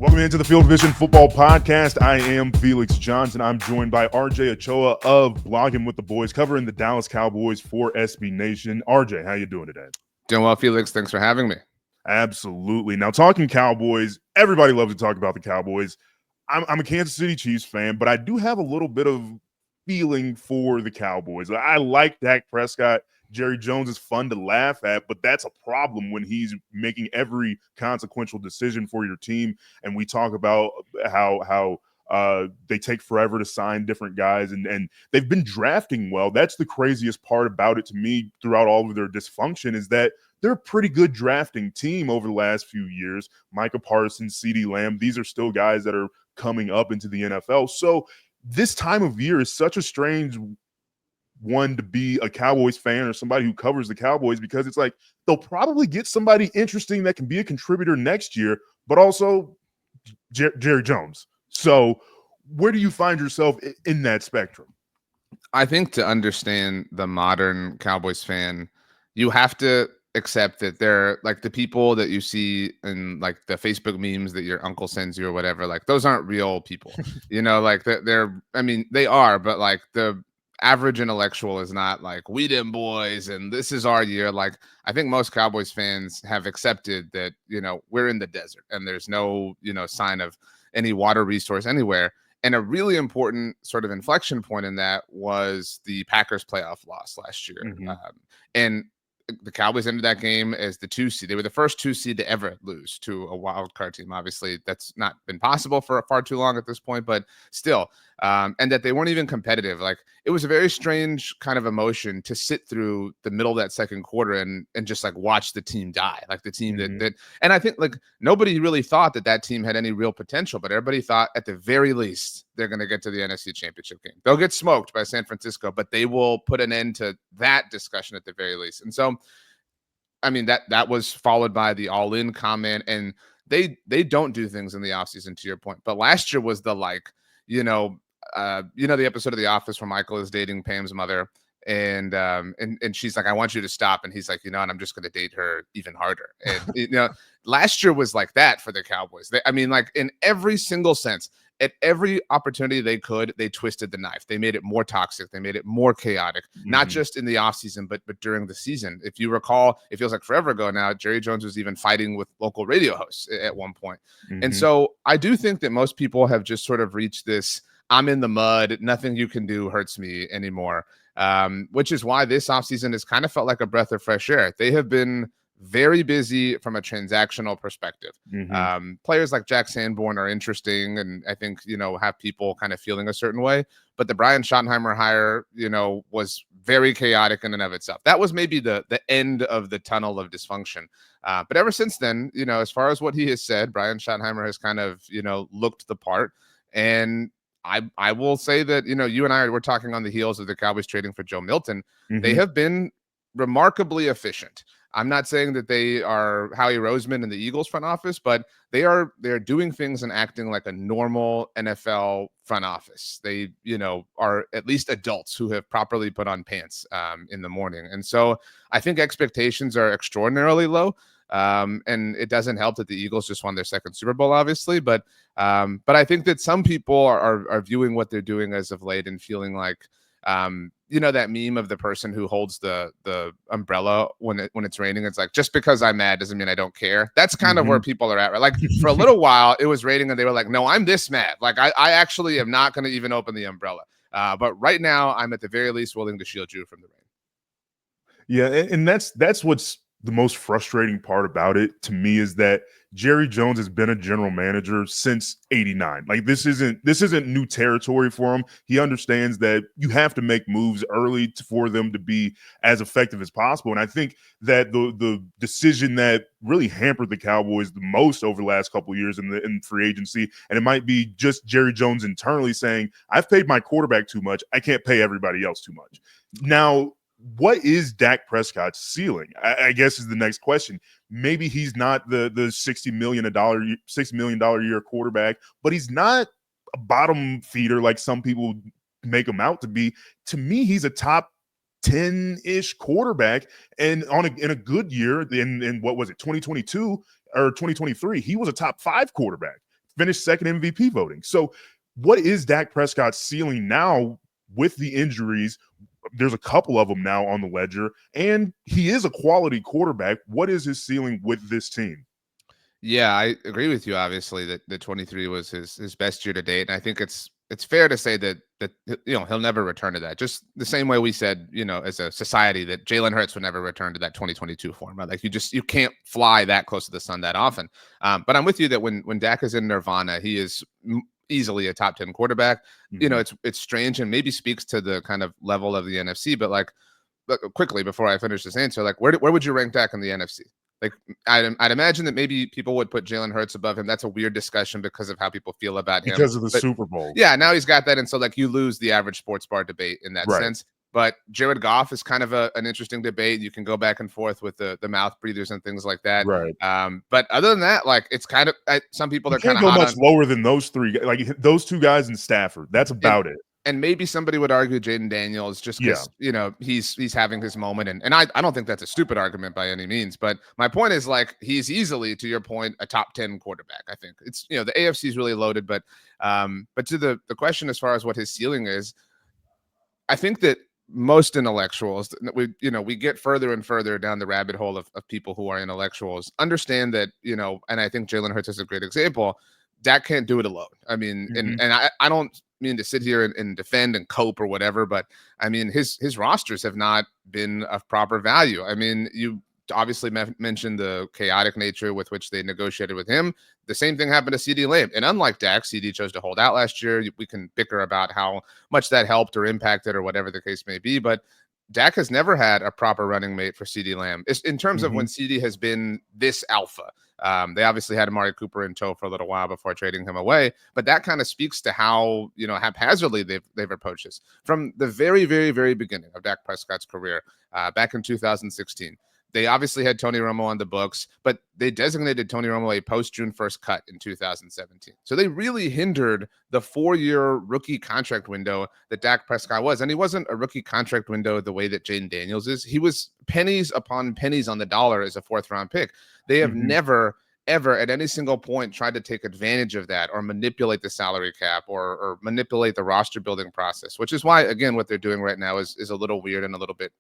Welcome into the Field Vision Football Podcast. I am Felix Johnson. I'm joined by RJ Ochoa of Blogging with the Boys, covering the Dallas Cowboys for SB Nation. RJ, how you doing today? Doing well, Felix. Thanks for having me. Absolutely. Now, talking Cowboys, everybody loves to talk about the Cowboys. I'm a Kansas City Chiefs fan, but I do have a little bit of feeling for the Cowboys. I like Dak Prescott. Jerry Jones is fun to laugh at, but that's a problem when he's making every consequential decision for your team. And we talk about how they take forever to sign different guys, and they've been drafting well. That's the craziest part about it to me throughout all of their dysfunction is that they're a pretty good drafting team over the last few years. Micah Parsons, CeeDee Lamb, these are still guys that are coming up into the NFL. So this time of year is such a strange one to be a Cowboys fan or somebody who covers the Cowboys, because it's like they'll probably get somebody interesting that can be a contributor next year, but also Jerry Jones. So where do you find yourself in that spectrum? I think to understand the modern Cowboys fan, you have to accept that they're like the people that you see in like the Facebook memes that your uncle sends you or whatever, like those aren't real people, like I mean, they are, but like the average intellectual is not like we them boys and this is our year. Like I think most Cowboys fans have accepted that, we're in the desert and there's no, sign of any water resource anywhere. And a really important sort of inflection point in that was the Packers playoff loss last year. Mm-hmm. And the Cowboys ended that game as the 2 seed. They were the first 2 seed to ever lose to a wild card team. Obviously, that's not been possible for far too long at this point, but still. And that they weren't even competitive. Like it was a very strange kind of emotion to sit through the middle of that second quarter and just like watch the team die. Like the team that and I think like nobody really thought that team had any real potential, but everybody thought at the very least they're going to get to the NFC Championship game. They'll get smoked by San Francisco, but they will put an end to that discussion at the very least. And so, I mean, that was followed by the all-in comment, and they don't do things in the offseason, to your point. But last year was the like, the episode of The Office where Michael is dating Pam's mother, and she's like, I want you to stop. And he's like, and I'm just going to date her even harder. And, last year was like that for the Cowboys. Like in every single sense, at every opportunity they could, they twisted the knife. They made it more toxic. They made it more chaotic, not just in the offseason, but during the season. If you recall, it feels like forever ago now, Jerry Jones was even fighting with local radio hosts at one point. And so I do think that most people have just sort of reached this, I'm in the mud, nothing you can do hurts me anymore, which is why this offseason has kind of felt like a breath of fresh air. They have been very busy from a transactional perspective. Players like Jack Sanborn are interesting and I think, have people kind of feeling a certain way. But the Brian Schottenheimer hire, was very chaotic in and of itself. That was maybe the end of the tunnel of dysfunction. But ever since then, as far as what he has said, Brian Schottenheimer has kind of, looked the part. And I will say that, you and I were talking on the heels of the Cowboys trading for Joe Milton. They have been remarkably efficient. I'm not saying that they are Howie Roseman and the Eagles front office, but they're doing things and acting like a normal NFL front office. They, are at least adults who have properly put on pants in the morning. And so I think expectations are extraordinarily low. And it doesn't help that the Eagles just won their second Super Bowl, obviously. But I think that some people are viewing what they're doing as of late and feeling like, that meme of the person who holds the umbrella when it's raining. It's like, just because I'm mad doesn't mean I don't care. That's kind of where people are at, right? Like for a little while it was raining and they were like, no, I'm this mad. Like I actually am not going to even open the umbrella. But right now I'm at the very least willing to shield you from the rain. Yeah. And that's what's the most frustrating part about it to me is that Jerry Jones has been a general manager since '89. Like this isn't new territory for him. He understands that you have to make moves early for them to be as effective as possible. And I think that the decision that really hampered the Cowboys the most over the last couple of years in free agency, and it might be just Jerry Jones internally saying, I've paid my quarterback too much. I can't pay everybody else too much. Now, what is Dak Prescott's ceiling? I guess is the next question. Maybe he's not the $60 million a year quarterback, but he's not a bottom feeder like some people make him out to be. To me, he's a top 10-ish quarterback, and in a good year, in what was it, 2022 or 2023, he was a top 5 quarterback. finished second MVP voting. So what is Dak Prescott's ceiling now with the injuries? There's a couple of them now on the ledger, and he is a quality quarterback. What is his ceiling with this team? Yeah, I agree with you. Obviously, that the 23 was his best year to date, and I think it's fair to say that he'll never return to that. Just the same way we said, as a society, that Jalen Hurts would never return to that 2022 form. Right? Like you can't fly that close to the sun that often. But I'm with you that when Dak is in nirvana, he is easily a top 10 quarterback. Mm-hmm. It's strange and maybe speaks to the kind of level of the NFC. But quickly before I finish this answer, where would you rank Dak in the NFC? Like I'd imagine that maybe people would put Jalen Hurts above him. That's a weird discussion because of how people feel about him. Because of the Super Bowl. Yeah, now he's got that. And so you lose the average sports bar debate in that sense. But Jared Goff is kind of an interesting debate. You can go back and forth with the mouth breathers and things like that. Right. But other than that, it's kind of some people are kind of go much lower than those three, like those two guys in Stafford. That's about it. And maybe somebody would argue Jaden Daniels just because he's having his moment, and I don't think that's a stupid argument by any means. But my point is he's easily, to your point, a top 10 quarterback. I think it's the AFC is really loaded, but to the question as far as what his ceiling is, I think that most intellectuals, we get further and further down the rabbit hole of people who are intellectuals, understand that and I think Jalen Hurts is a great example. Dak can't do it alone. I mean, and I don't mean to sit here and defend and cope or whatever, but I mean, his rosters have not been of proper value. I mean, you obviously mentioned the chaotic nature with which they negotiated with him. The same thing happened to CeeDee Lamb. And unlike Dak, CeeDee chose to hold out last year. We can bicker about how much that helped or impacted or whatever the case may be, but Dak has never had a proper running mate for CeeDee Lamb in terms of when CeeDee has been this alpha. They obviously had Amari Cooper in tow for a little while before trading him away, but that kind of speaks to how haphazardly they've approached this from the very, very, very beginning of Dak Prescott's career back in 2016. They obviously had Tony Romo on the books, but they designated Tony Romo a post-June 1st cut in 2017. So they really hindered the 4-year rookie contract window that Dak Prescott was. And he wasn't a rookie contract window the way that Jaden Daniels is. He was pennies upon pennies on the dollar as a 4th-round pick. They have never, ever at any single point tried to take advantage of that or manipulate the salary cap or manipulate the roster building process, which is why, again, what they're doing right now is a little weird and a little bit,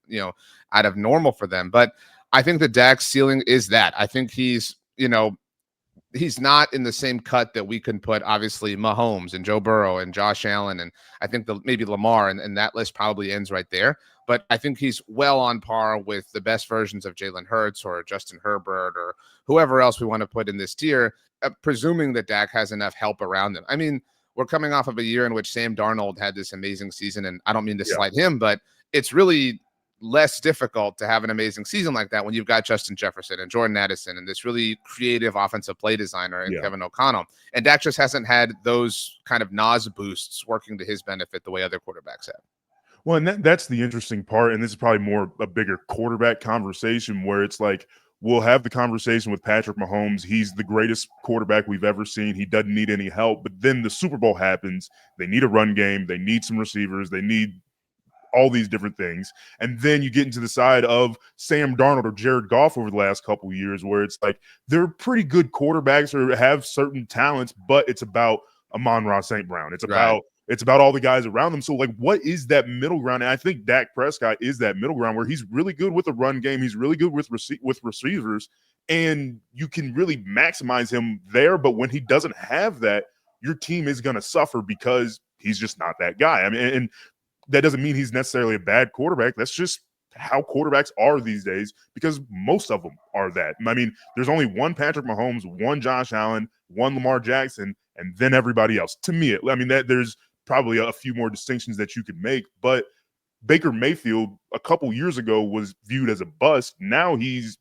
out of normal for them. But I think the Dak's ceiling is that. I think he's not in the same cut that we can put, obviously, Mahomes and Joe Burrow and Josh Allen, and I think maybe Lamar, and that list probably ends right there. But I think he's well on par with the best versions of Jalen Hurts or Justin Herbert or whoever else we want to put in this tier, presuming that Dak has enough help around him. I mean, we're coming off of a year in which Sam Darnold had this amazing season, and I don't mean to slight him, but it's really less difficult to have an amazing season like that when you've got Justin Jefferson and Jordan Addison and this really creative offensive play designer and Kevin O'Connell. And Dak just hasn't had those kind of NOS boosts working to his benefit the way other quarterbacks have. Well, and that's the interesting part, and this is probably more a bigger quarterback conversation where it's we'll have the conversation with Patrick Mahomes. He's the greatest quarterback we've ever seen. He doesn't need any help. But then the Super Bowl happens. They need a run game. They need some receivers. They need all these different things. And then you get into the side of Sam Darnold or Jared Goff over the last couple of years where it's they're pretty good quarterbacks or have certain talents, but it's about Amon-Ra St. Brown. It's about all the guys around them. So what is that middle ground? And I think Dak Prescott is that middle ground where he's really good with the run game. He's really good with receivers, and you can really maximize him there. But when he doesn't have that, your team is going to suffer because he's just not that guy. I mean, and that doesn't mean he's necessarily a bad quarterback. That's just how quarterbacks are these days because most of them are that. I mean, there's only one Patrick Mahomes, one Josh Allen, one Lamar Jackson, and then everybody else. To me, there's probably a few more distinctions that you could make, but Baker Mayfield a couple years ago was viewed as a bust. Now he's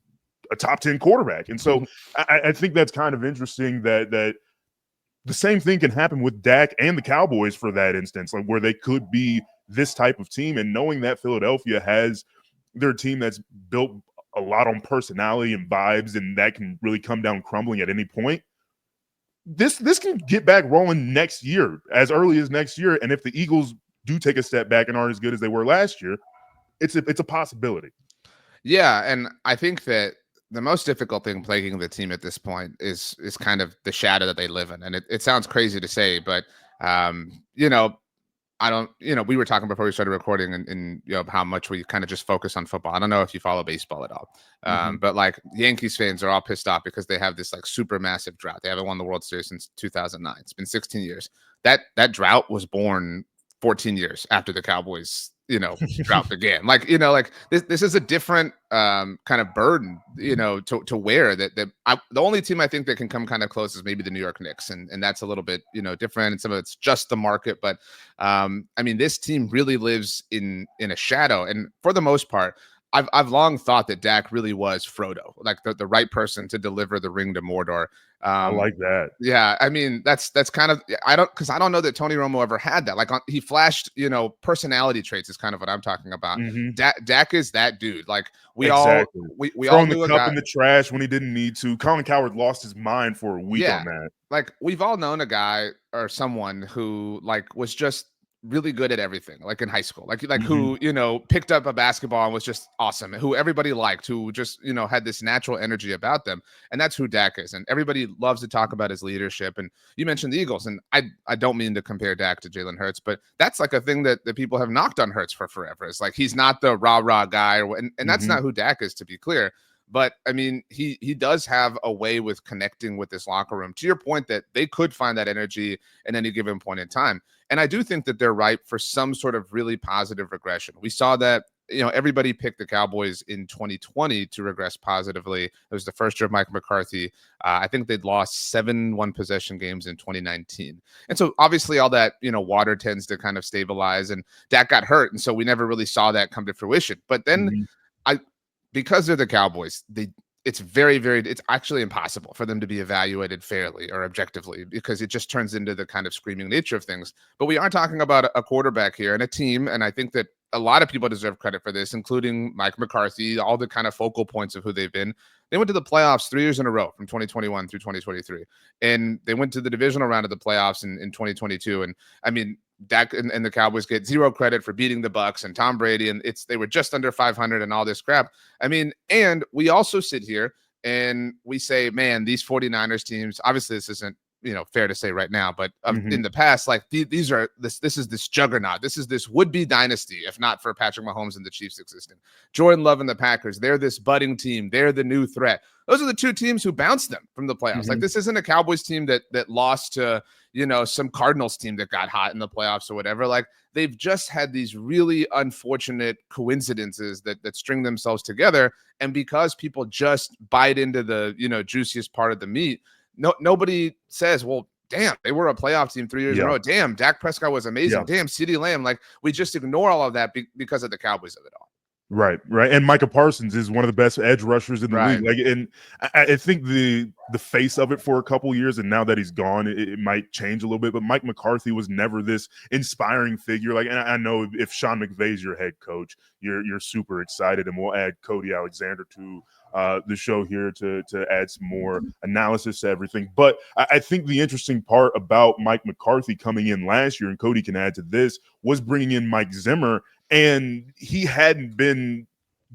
a top 10 quarterback. And so I think that's kind of interesting that the same thing can happen with Dak and the Cowboys for that instance, where they could be this type of team. And knowing that Philadelphia has their team that's built a lot on personality and vibes, and that can really come down crumbling at any point. This can get back rolling next year, as early as next year. And if the Eagles do take a step back and aren't as good as they were last year, it's a possibility. Yeah, and I think that the most difficult thing plaguing the team at this point is kind of the shadow that they live in. And it sounds crazy to say, but you know, I don't, you know, we were talking before we started recording and you know, how much we kind of just focus on football. I don't know if you follow baseball at all. But like Yankees fans are all pissed off because they have this like super massive drought. They haven't won the World Series since 2009. It's been 16 years. That drought was born 14 years after the Cowboys, you know, drought began. Like, you know, like this is a different kind of burden, you know, to wear the only team I think that can come kind of close is maybe the New York Knicks. And that's a little bit, you know, different. And some of it's just the market. But I mean, this team really lives in a shadow. And for the most part, I've long thought that Dak really was Frodo, like the right person to deliver the ring to Mordor. I like that. Yeah, I mean that's kind of I don't know that Tony Romo ever had that. Like he flashed, you know, personality traits is kind of what I'm talking about. Dak is that dude. Like we all knew the cup in the trash when he didn't need to. Colin Cowherd lost his mind for a week on that. Like we've all known a guy or someone who like was just really good at everything, like in high school, like who, you know, picked up a basketball and was just awesome, who everybody liked, who just, you know, had this natural energy about them. And that's who Dak is. And everybody loves to talk about his leadership. And you mentioned the Eagles, and I don't mean to compare Dak to Jalen Hurts, but that's like a thing that people have knocked on Hurts for forever. It's like he's not the rah guy, and that's not who Dak is, to be clear. But I mean, he does have a way with connecting with this locker room, to your point that they could find that energy at any given point in time. And I do think that they're ripe for some sort of really positive regression. We saw that, you know, everybody picked the Cowboys in 2020 to regress positively. It was the first year of Mike McCarthy. I think they'd lost 7 one-possession games in 2019. And so obviously all that, you know, water tends to kind of stabilize, and Dak got hurt. And so we never really saw that come to fruition. But then because they're the Cowboys, it's it's actually impossible for them to be evaluated fairly or objectively, because it just turns into the kind of screaming nature of things. But we are talking about a quarterback here and a team, and I think that a lot of people deserve credit for this, including Mike McCarthy, all the kind of focal points of who they've been. They went to the playoffs 3 years in a row from 2021 through 2023, and they went to the divisional round of the playoffs in 2022. And I mean, Dak and the Cowboys get zero credit for beating the Bucks and Tom Brady, and they were just under 500 and all this crap. I mean, and we also sit here and we say, man, these 49ers teams, obviously this isn't, you know, fair to say right now, but in the past, like this is this juggernaut. This is this would-be dynasty, if not for Patrick Mahomes and the Chiefs existing. Jordan Love and the Packers, they're this budding team. They're the new threat. Those are the two teams who bounced them from the playoffs. Like this isn't a Cowboys team that lost to, you know, some Cardinals team that got hot in the playoffs or whatever. Like they've just had these really unfortunate coincidences that string themselves together. And because people just bite into the, you know, juiciest part of the meat, nobody says, well, damn, they were a playoff team 3 years in a row. Damn, Dak Prescott was amazing. Damn, CeeDee Lamb. Like we just ignore all of that because of the Cowboys of it all. Right. And Micah Parsons is one of the best edge rushers in the league. Like, and I think the face of it for a couple years, and now that he's gone, it might change a little bit. But Mike McCarthy was never this inspiring figure. Like, and I know if Sean McVay's your head coach, you're super excited, and we'll add Cody Alexander to the show here to add some more analysis to everything. But I think the interesting part about Mike McCarthy coming in last year, and Cody can add to this, was bringing in Mike Zimmer. And he hadn't been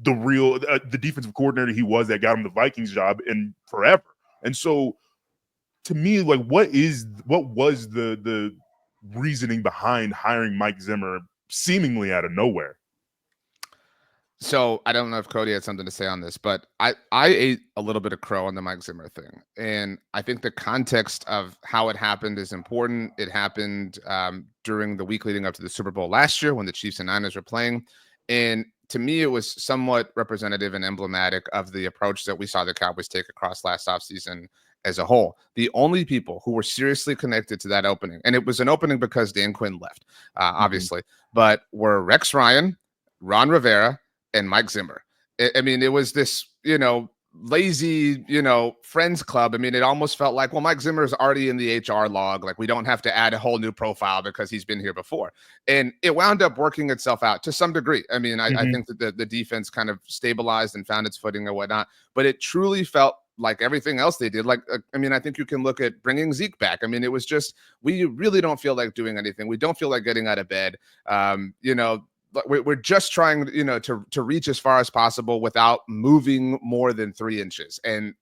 the real the defensive coordinator he was that got him the Vikings job in forever. And so, to me, like, what was the reasoning behind hiring Mike Zimmer seemingly out of nowhere? So I don't know if Cody had something to say on this, but I ate a little bit of crow on the Mike Zimmer thing. And I think the context of how it happened is important. It happened during the week leading up to the Super Bowl last year when the Chiefs and Niners were playing. And to me, it was somewhat representative and emblematic of the approach that we saw the Cowboys take across last offseason as a whole. The only people who were seriously connected to that opening, and it was an opening because Dan Quinn left, obviously, but were Rex Ryan, Ron Rivera, and Mike Zimmer. I mean, it was this, you know, lazy, you know, friends club. I mean, it almost felt like, well, Mike Zimmer is already in the HR log. Like, we don't have to add a whole new profile because he's been here before. And it wound up working itself out to some degree. I mean, I think that the defense kind of stabilized and found its footing or whatnot, but it truly felt like everything else they did. Like, I mean, I think you can look at bringing Zeke back. I mean, it was just, we really don't feel like doing anything. We don't feel like getting out of bed. You know, we're just trying, to reach as far as possible without moving more than 3 inches. And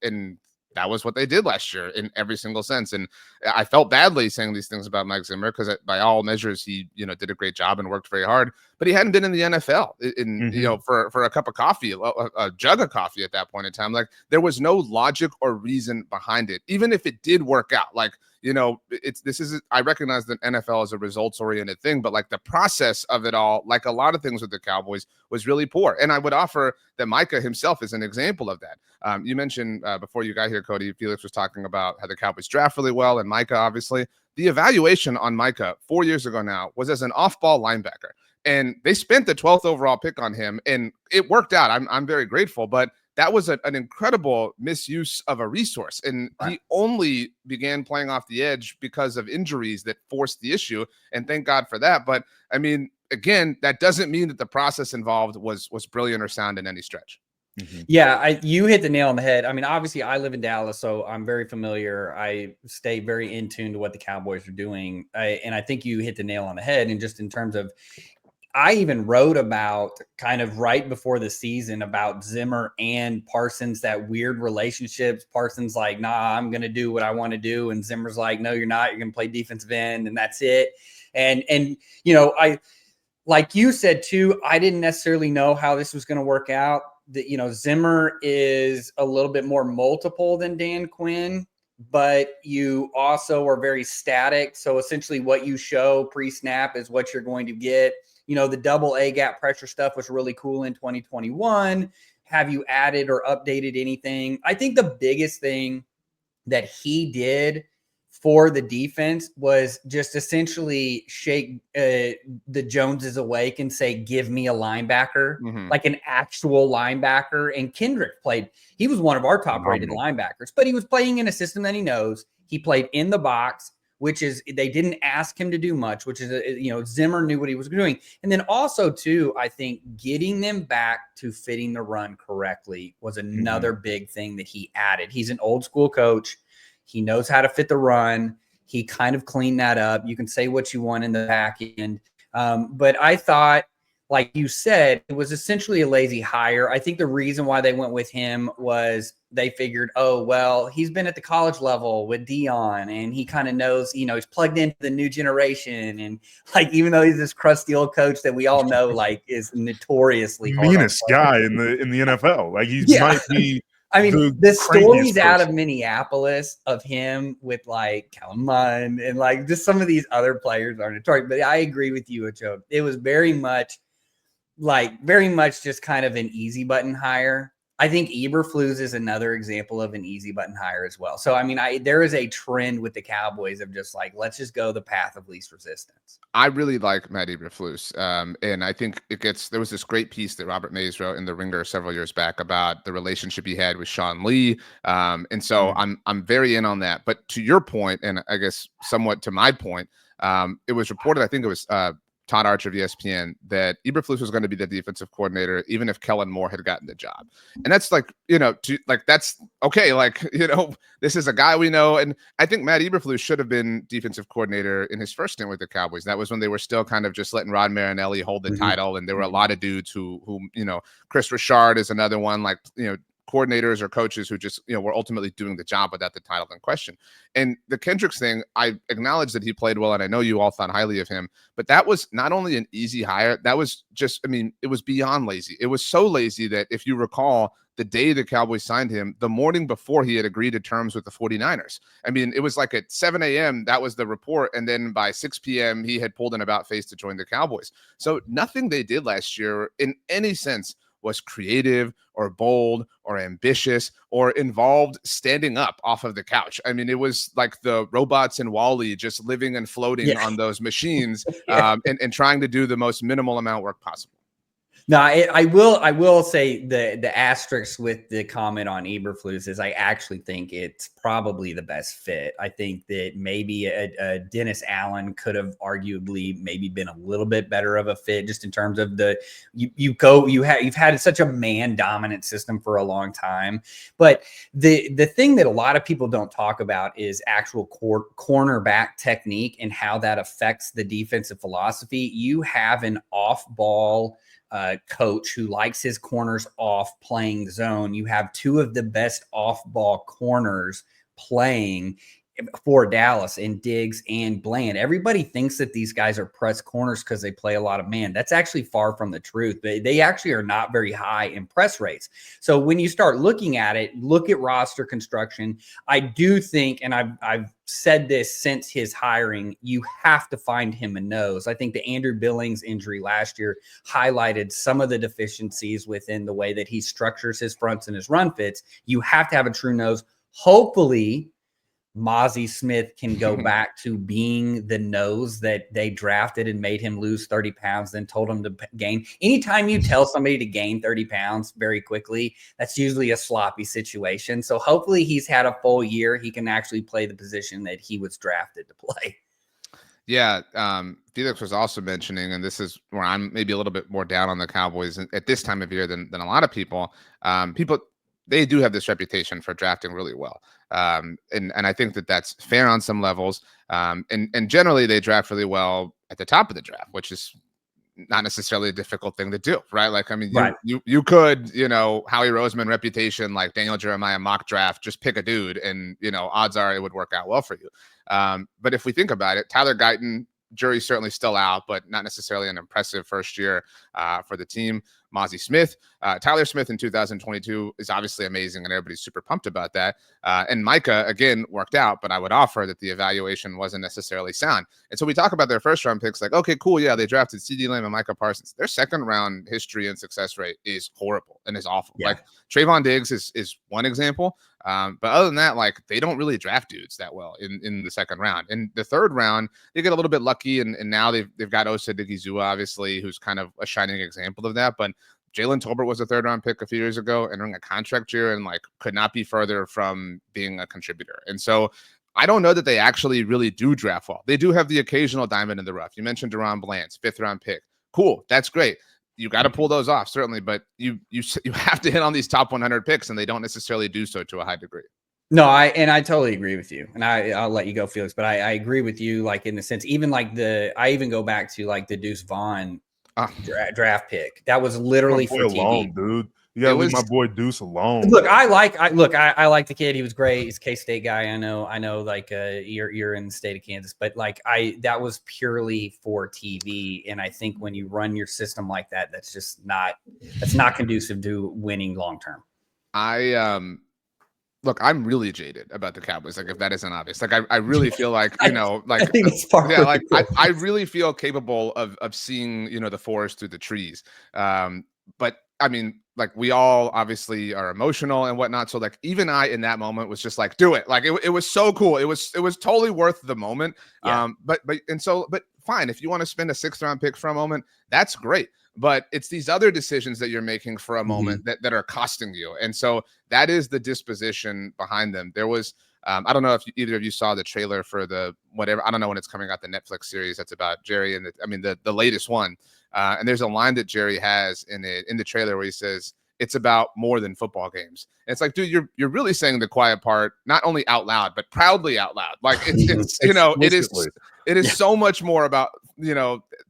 that was what they did last year in every single sense. And I felt badly saying these things about Mike Zimmer because by all measures, he, did a great job and worked very hard, but he hadn't been in the NFL for a cup of coffee, a jug of coffee at that point in time. Like, there was no logic or reason behind it. Even if it did work out, like, I recognize that NFL is a results oriented thing, but like the process of it all, like a lot of things with the Cowboys, was really poor. And I would offer that Micah himself is an example of that. You mentioned before you got here, Cody, Felix was talking about how the Cowboys draft really well, and Micah, obviously. The evaluation on Micah 4 years ago now was as an off-ball linebacker, and they spent the 12th overall pick on him, and it worked out. I'm very grateful, but that was an incredible misuse of a resource. And he only began playing off the edge because of injuries that forced the issue. And thank God for that. But I mean, again, that doesn't mean that the process involved was brilliant or sound in any stretch. Yeah, you hit the nail on the head. I mean, obviously I live in Dallas, so I'm very familiar. I stay very in tune to what the Cowboys are doing. And I think you hit the nail on the head. And just in terms of, I even wrote about kind of right before the season about Zimmer and Parsons, that weird relationships. Parsons like, nah, I'm going to do what I want to do. And Zimmer's like, no, you're not. You're going to play defensive end, and that's it. And I, like you said too, I didn't necessarily know how this was going to work out. That, Zimmer is a little bit more multiple than Dan Quinn, but you also are very static. So essentially what you show pre-snap is what you're going to get. The double A gap pressure stuff was really cool in 2021. Have you added or updated anything? I think the biggest thing that he did for the defense was just essentially shake the Joneses awake and say, give me a linebacker, like an actual linebacker. And Kendrick he was one of our top rated linebackers, but he was playing in a system that he knows. He played in the box, which is, they didn't ask him to do much, which is, Zimmer knew what he was doing. And then also too, I think getting them back to fitting the run correctly was another big thing that he added. He's an old school coach. He knows how to fit the run. He kind of cleaned that up. You can say what you want in the back end. But I thought, like you said, it was essentially a lazy hire. I think the reason why they went with him was they figured, oh, well, he's been at the college level with Dion, and he kind of knows, he's plugged into the new generation. And like, even though he's this crusty old coach that we all know, like, is notoriously meanest guy in the NFL. Like, he might be. I mean, the stories out of Minneapolis of him with like Kellen Mond and like just some of these other players are notorious. But I agree with you, Ochoa. It was very much just kind of an easy button hire. I think Eberflus is another example of an easy button hire as well. So, I mean, there is a trend with the Cowboys of just like, let's just go the path of least resistance. I really like Matt Eberflus. And I think there was this great piece that Robert Mays wrote in The Ringer several years back about the relationship he had with Sean Lee. And so I'm very in on that. But to your point, and I guess somewhat to my point, it was reported, I think it was Todd Archer of ESPN, that Eberflus was going to be the defensive coordinator, even if Kellen Moore had gotten the job. And that's like, that's okay. Like, this is a guy we know. And I think Matt Eberflus should have been defensive coordinator in his first stint with the Cowboys. That was when they were still kind of just letting Rod Marinelli hold the title. And there were a lot of dudes who, Chris Richard is another one, like, coordinators or coaches who just, were ultimately doing the job without the title in question. And the Kendricks thing, I acknowledge that he played well, and I know you all thought highly of him, but that was not only an easy hire, that was just, it was beyond lazy. It was so lazy that if you recall, the day the Cowboys signed him, the morning before he had agreed to terms with the 49ers. It was like at 7 a.m., that was the report. And then by 6 p.m., he had pulled an about face to join the Cowboys. So nothing they did last year in any sense was creative or bold or ambitious or involved standing up off of the couch. It was like the robots in WALL-E just living and floating on those machines and trying to do the most minimal amount of work possible. No, I will say the asterisk with the comment on Eberflus is I actually think it's probably the best fit. I think that maybe a Dennis Allen could have arguably maybe been a little bit better of a fit, just in terms of you've had such a man dominant system for a long time. But the thing that a lot of people don't talk about is actual cornerback technique and how that affects the defensive philosophy. You have an off ball coach who likes his corners off playing zone. You have two of the best off-ball corners playing for Dallas in Diggs and Bland. Everybody thinks that these guys are press corners because they play a lot of man. That's actually far from the truth. They actually are not very high in press rates. So when you start looking at it, look at roster construction. I do think, and I've said this since his hiring, you have to find him a nose. I think the Andrew Billings injury last year highlighted some of the deficiencies within the way that he structures his fronts and his run fits. You have to have a true nose. Hopefully, Mozzie Smith can go back to being the nose that they drafted and made him lose 30 pounds, then told him to gain. Anytime you tell somebody to gain 30 pounds very quickly, that's usually a sloppy situation. So hopefully he's had a full year. He can actually play the position that he was drafted to play. Yeah. Felix was also mentioning, and this is where I'm maybe a little bit more down on the Cowboys at this time of year than a lot of people. They do have this reputation for drafting really well. And I think that that's fair on some levels. And generally they draft really well at the top of the draft, which is not necessarily a difficult thing to do, right? Like, I mean, you could, Howie Roseman reputation, like Daniel Jeremiah mock draft, just pick a dude and, odds are it would work out well for you. But if we think about it, Tyler Guyton, jury's certainly still out, but not necessarily an impressive first year for the team. Mozzie Smith, Tyler Smith in 2022 is obviously amazing, and everybody's super pumped about that. And Micah, again, worked out, but I would offer that the evaluation wasn't necessarily sound. And so we talk about their first round picks, like, okay, cool, yeah, they drafted CeeDee Lamb and Micah Parsons. Their second round history and success rate is horrible and is awful. Yeah. Like Trayvon Diggs is one example. But other than that, like, they don't really draft dudes that well in the second round. In the third round, they get a little bit lucky, and now they've got Osa Digizua, obviously, who's kind of a shining example of that. But Jalen Tolbert was a third round pick a few years ago, entering a contract year, and like could not be further from being a contributor. And so I don't know that they actually really do draft well. They do have the occasional diamond in the rough. You mentioned Deron Bland's fifth round pick. Cool, that's great. You got to pull those off, certainly, but you have to hit on these top 100 picks, and they don't necessarily do so to a high degree. No, I totally agree with you, and I'll let you go, Felix. But I agree with you, like in the sense, even like I even go back to like the Deuce Vaughn draft pick. That was literally for TV, alone, dude. You gotta leave my boy Deuce alone. Look, I like the kid. He was great. He's a K-State guy. I know. Like you're in the state of Kansas, but like that was purely for TV. And I think when you run your system like that, that's not conducive to winning long term. Look, I'm really jaded about the Cowboys. Like, if that isn't obvious, like I really feel like, like I think it's part yeah, like I really feel capable of seeing, the forest through the trees. But I mean, like, we all obviously are emotional and whatnot. So like, even I in that moment was just like, do it. Like it was so cool. It was totally worth the moment. Yeah. But fine. If you want to spend a 6th round pick for a moment, that's great. But it's these other decisions that you're making for a moment that are costing you. And so that is the disposition behind them. There was, I don't know if either of you saw the trailer for the whatever, I don't know when it's coming out, the Netflix series that's about Jerry and the latest one. And there's a line that Jerry has in the trailer where he says, it's about more than football games. And it's like, dude, you're really saying the quiet part, not only out loud, but proudly out loud. Like it's it is so much more about,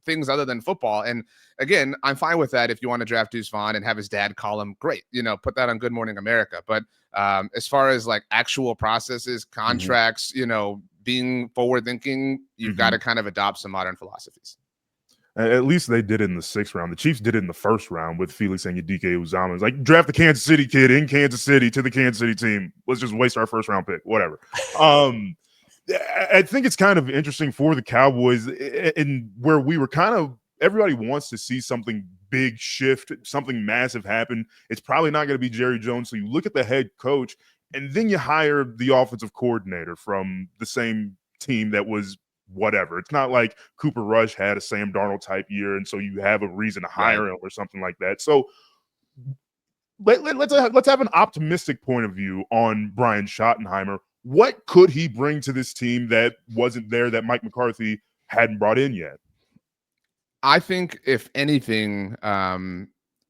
things other than football. And again, I'm fine with that. If you want to draft Deuce Vaughn and have his dad call him, great, put that on Good Morning America. But as far as like actual processes, contracts, being forward thinking, you've got to kind of adopt some modern philosophies. At least they did it in the 6th round. The Chiefs did it in the 1st round with Felix and Uzomah. It's like, draft the Kansas City kid in Kansas City to the Kansas City team. Let's just waste our 1st round pick, whatever. I think it's kind of interesting for the Cowboys, in where we were kind of, everybody wants to see something big shift, something massive happen. It's probably not going to be Jerry Jones. So you look at the head coach, and then you hire the offensive coordinator from the same team that was whatever. It's not like Cooper Rush had a Sam Darnold type year, and so you have a reason to hire him or something like that. So let's have an optimistic point of view on Brian Schottenheimer. What could he bring to this team that wasn't there, that Mike McCarthy hadn't brought in yet? I think if anything,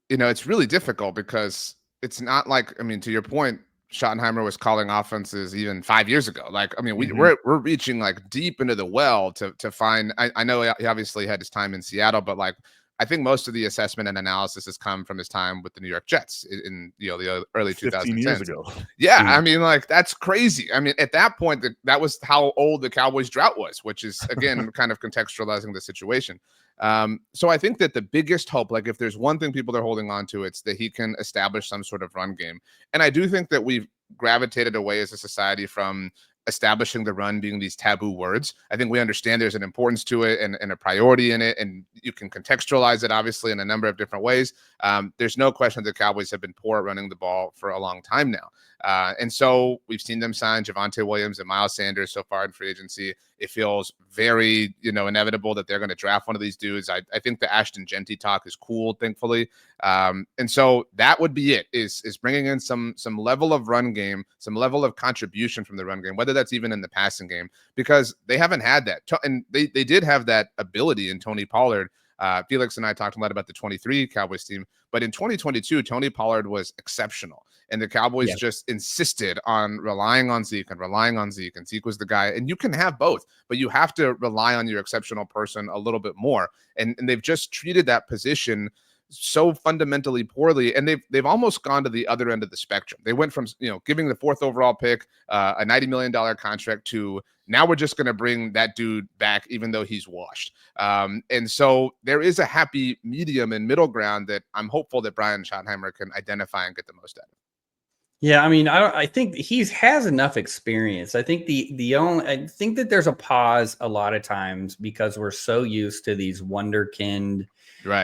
it's really difficult because it's not like, I mean, to your point, Schottenheimer was calling offenses even 5 years ago. Like, I mean, we're reaching like deep into the well to find. I know he obviously had his time in Seattle, but like, I think most of the assessment and analysis has come from his time with the New York Jets in the early 2010s. Years ago. Yeah, I mean, like, that's crazy. I mean, at that point, that was how old the Cowboys drought was, which is, again, kind of contextualizing the situation. So I think that the biggest hope, like if there's one thing people are holding on to, it's that he can establish some sort of run game. And I do think that we've gravitated away as a society from establishing the run being these taboo words. I think we understand there's an importance to it and a priority in it, and you can contextualize it obviously in a number of different ways. There's no question that the Cowboys have been poor at running the ball for a long time now. And so we've seen them sign Javonte Williams and Miles Sanders so far in free agency. It feels very, inevitable that they're going to draft one of these dudes. I think the Ashton Genty talk is cool, thankfully. And so that would be it, is bringing in some level of run game, some level of contribution from the run game, whether that's even in the passing game, because they haven't had that. And they did have that ability in Tony Pollard. Felix and I talked a lot about the 23 Cowboys team, but in 2022, Tony Pollard was exceptional. And the Cowboys just insisted on relying on Zeke, and Zeke was the guy. And you can have both, but you have to rely on your exceptional person a little bit more. And they've just treated that position so fundamentally poorly, and they've almost gone to the other end of the spectrum. They went from giving the 4th overall pick a $90 million contract to now we're just going to bring that dude back even though he's washed. And so there is a happy medium and middle ground that I'm hopeful that Brian Schottenheimer can identify and get the most out of. Yeah, I mean, I think he has enough experience. I think I think that there's a pause a lot of times because we're so used to these wonderkind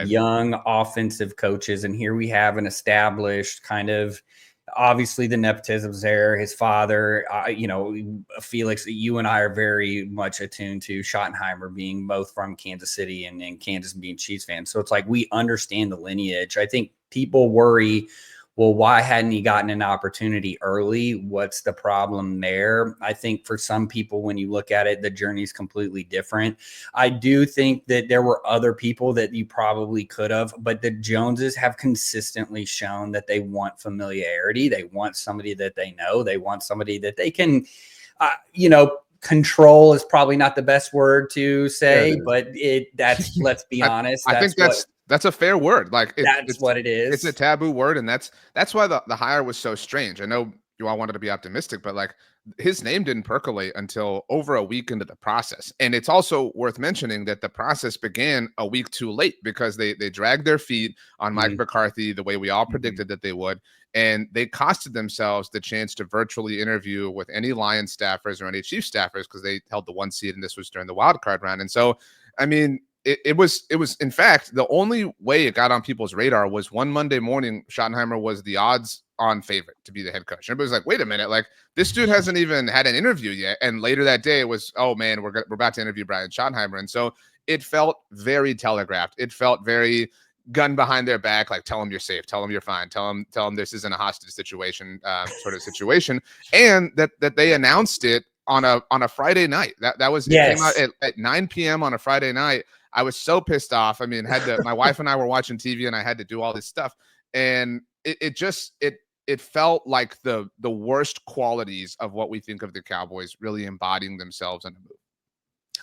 young offensive coaches, and here we have an established kind of, obviously the nepotism's there. His father, Felix, you and I are very much attuned to Schottenheimer being both from Kansas City and Kansas being Chiefs fans. So it's like we understand the lineage. I think people worry, well, why hadn't he gotten an opportunity early? What's the problem there? I think for some people, when you look at it, the journey is completely different. I do think that there were other people that you probably could have, but the Joneses have consistently shown that they want familiarity. They want somebody that they know. They want somebody that they can, control is probably not the best word to say, but that's let's be honest. I think that's a fair word. Like that's what it is. It's a taboo word, and that's why the hire was so strange. I know you all wanted to be optimistic, but like his name didn't percolate until over a week into the process. And it's also worth mentioning that the process began a week too late because they dragged their feet on Mike McCarthy the way we all predicted that they would. And they costed themselves the chance to virtually interview with any Lions staffers or any Chiefs staffers because they held the 1 seed, and this was during the wild card round. And so, I mean, it was in fact the only way it got on people's radar was one Monday morning. Schottenheimer was the odds-on favorite to be the head coach. Everybody was like, "Wait a minute! Like this dude hasn't even had an interview yet." And later that day, it was, "Oh man, we're about to interview Brian Schottenheimer." And so it felt very telegraphed. It felt very gun behind their back, like tell them you're safe, tell them you're fine, tell them this isn't a hostage situation, sort of situation, and that they announced it on a Friday night. That was it came out at 9 p.m. on a Friday night. I was so pissed off. I mean, my wife and I were watching TV, and I had to do all this stuff, and it felt like the worst qualities of what we think of the Cowboys really embodying themselves in a move.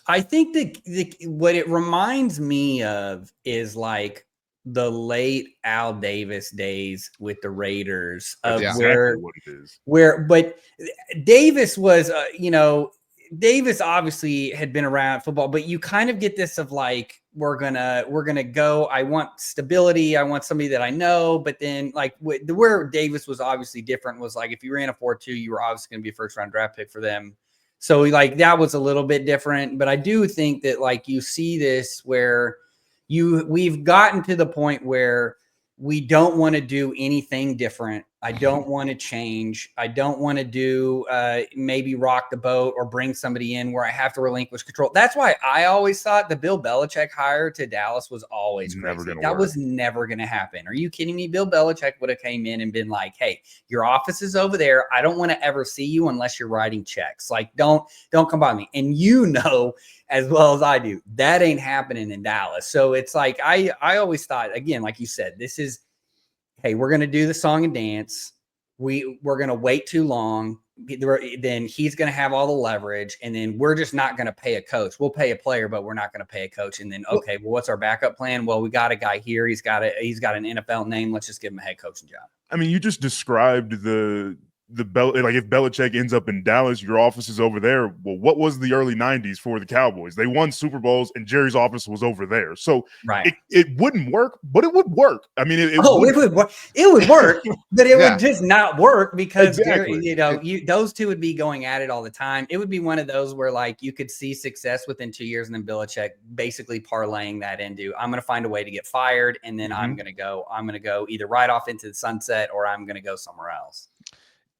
I think that what it reminds me of is like the late Al Davis days with the Raiders, of but Davis was, Davis obviously had been around football, but you kind of get this of like, we're gonna go. I want stability. I want somebody that I know. But then like where Davis was obviously different was like, if you ran a 4-2, you were obviously going to be a first round draft pick for them. So like that was a little bit different. But I do think that like you see this where we've gotten to the point where we don't want to do anything different. I don't want to change. I don't want to do maybe rock the boat or bring somebody in where I have to relinquish control. That's why I always thought the Bill Belichick hire to Dallas was always crazy. That was never going to happen. Are you kidding me? Bill Belichick would have came in and been like, hey, your office is over there. I don't want to ever see you unless you're writing checks. Like, don't come by me. And you know as well as I do, that ain't happening in Dallas. So it's like I always thought, again, like you said, this is, hey, we're going to do the song and dance. We're going to wait too long. Then he's going to have all the leverage. And then we're just not going to pay a coach. We'll pay a player, but we're not going to pay a coach. And then, okay, well, what's our backup plan? Well, we got a guy here. He's got an NFL name. Let's just give him a head coaching job. I mean, you just described like if Belichick ends up in Dallas, your office is over there. Well, what was the early 90s for the Cowboys? They won Super Bowls and Jerry's office was over there. So right. it wouldn't work, but it would work. I mean, it would work. It would work, but it would just not work because exactly. Those two would be going at it all the time. It would be one of those where like you could see success within 2 years and then Belichick basically parlaying that into, I'm going to find a way to get fired. And then I'm going to go either right off into the sunset or I'm going to go somewhere else.